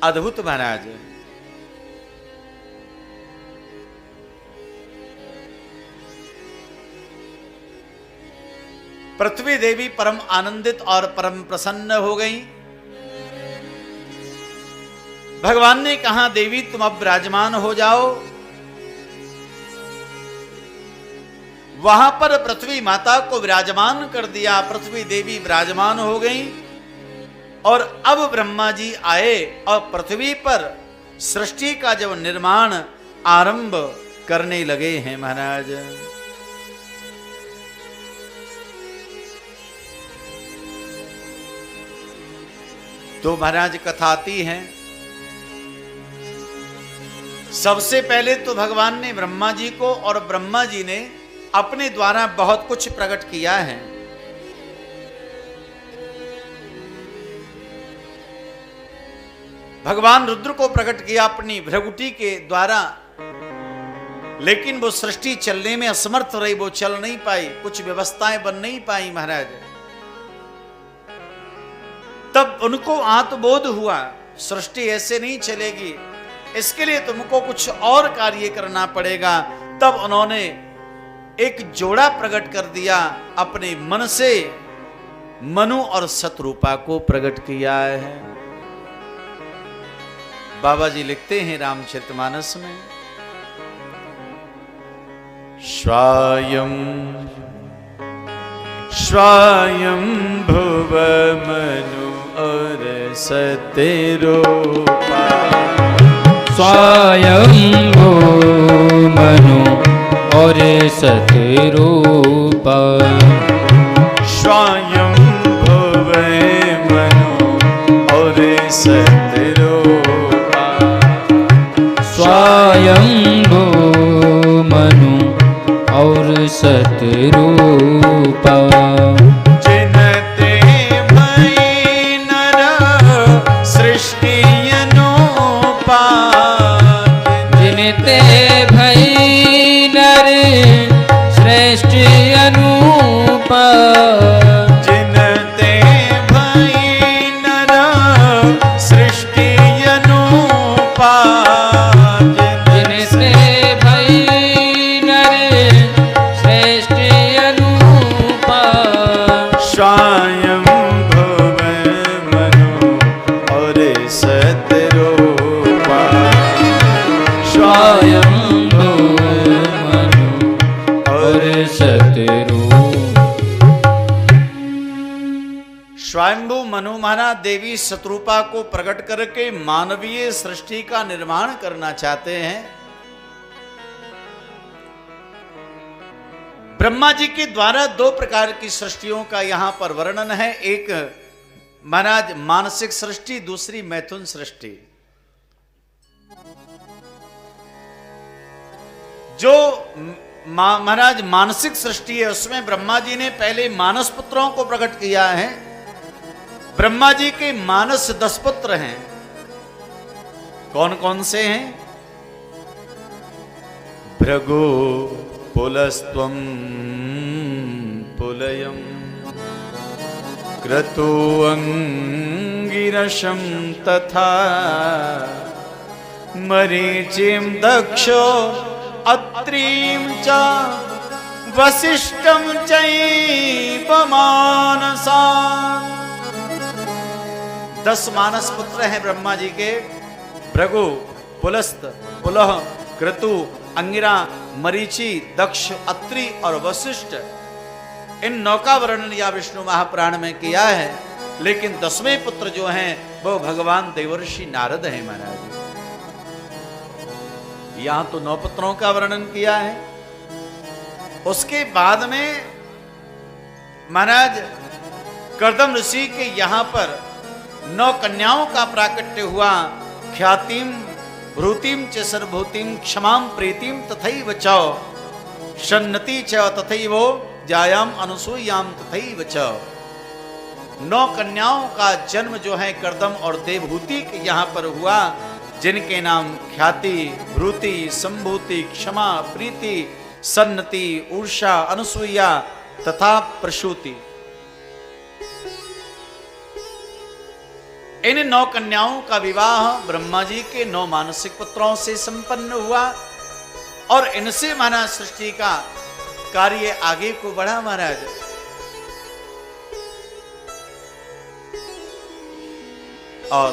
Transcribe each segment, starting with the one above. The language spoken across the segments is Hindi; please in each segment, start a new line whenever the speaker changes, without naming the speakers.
अद्भुत महाराज। पृथ्वी देवी परम आनंदित और परम प्रसन्न हो गई। भगवान ने कहा, देवी तुम अब विराजमान हो जाओ। वहां पर पृथ्वी माता को विराजमान कर दिया। पृथ्वी देवी विराजमान हो गई और अब ब्रह्मा जी आए और पृथ्वी पर सृष्टि का जब निर्माण आरंभ करने लगे हैं महाराज। तो महाराज कथा आती है। सबसे पहले तो भगवान ने ब्रह्मा जी को और ब्रह्मा जी ने अपने द्वारा बहुत कुछ प्रकट किया है। भगवान रुद्र को प्रकट किया अपनी भ्रगुटी के द्वारा, लेकिन वो सृष्टि चलने में असमर्थ रही, वो चल नहीं पाई, कुछ व्यवस्थाएं बन नहीं पाई महाराज। तब उनको आत्मबोध हुआ, सृष्टि ऐसे नहीं चलेगी, इसके लिए तुमको कुछ और कार्य करना पड़ेगा। तब उन्होंने एक जोड़ा प्रकट कर दिया, अपने मन से मनु और शतरूपा को प्रकट किया है। बाबा जी लिखते हैं रामचरितमानस में, स्वयं भुव मनु और सतरूपा,
स्वयं भुव मनु और सतरूपा,
स्वयं भुव मनु और सतरूपा,
स्वयं भुव मनु और सतरूपा,
जिनते भई नर सृष्टि अनुपा,
जिनते भई नर सृष्टि अनुपा,
जिनते भई नर सृष्टि अनुपा,
जिनते भई नर सृष्टि अनुपा,
स्वयं भुव मनु और सतरूपा,
स्वयं भुव मनु और सतरूपा।
स्वयंभू मनु महाराज देवी शतरूपा को प्रकट करके मानवीय सृष्टि का निर्माण करना चाहते हैं। ब्रह्मा जी के द्वारा दो प्रकार की सृष्टियों का यहां पर वर्णन है। एक महाराज मानसिक सृष्टि, दूसरी मैथुन सृष्टि। जो महाराज मानसिक सृष्टि है उसमें ब्रह्मा जी ने पहले मानस पुत्रों को प्रकट किया है। ब्रह्मा जी के मानस 10 पुत्र हैं। कौन कौन से हैं? भृगु पुलस्त्वं पुलयम् क्रतु अंगिरसं तथा मरीचिं दक्षो अत्रीं च वसिष्ठं चैव मानसान्। 10 मानस पुत्र हैं ब्रह्मा जी के। भृगु, पुलस्त, पुलह, क्रतु, अंगिरा, मरीचि, दक्ष, अत्रि और वशिष्ठ। इन 9 का वर्णन या विष्णु महापुराण में किया है, लेकिन 10वें पुत्र जो हैं वो भगवान देवर्षि नारद हैं महाराज। यहां तो 9 पुत्रों का वर्णन किया है। उसके बाद में महाराज कर्दम ऋषि के यहां पर 9 कन्याओं का प्राकट्य हुआ। ख्यातिम भ्रूतिम च सर्वभूतिम क्षमाम प्रीतिम तथैव च शन्नति च तथैव जायाम अनुसूयाम तथैव च। 9 कन्याओं का जन्म जो है कर्दम और देवहूति के यहां पर हुआ, जिनके नाम ख्याति, भ्रूति, संभूति, क्षमा, प्रीति, सन्नति, ऊर्षा, अनुसूया तथा प्रसूति। इन 9 कन्याओं का विवाह ब्रह्मा जी के 9 मानसिक पुत्रों से संपन्न हुआ और इनसे महाराज सृष्टि का कार्य आगे को बढ़ा महाराज। और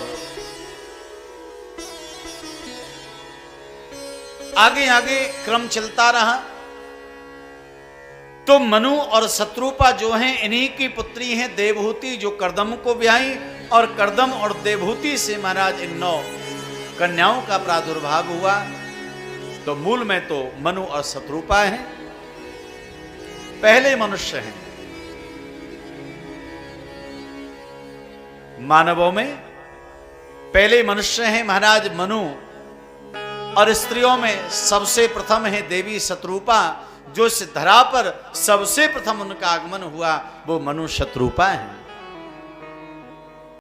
आगे आगे क्रम चलता रहा तो मनु और शत्रुपा जो हैं इन्हीं की पुत्री हैं देवहूति, जो कर्दम को ब्याही और कर्दम और देवहूति से महाराज इन 9 कन्याओं का प्रादुर्भाव हुआ। तो मूल में तो मनु और शत्रुपा हैं, पहले मनुष्य हैं। मानवों में पहले मनुष्य हैं महाराज मनु, और स्त्रियों में सबसे प्रथम है देवी शत्रुपा, जो इस धरा पर सबसे प्रथम उनका आगमन हुआ वो मनु शत्रुपा है।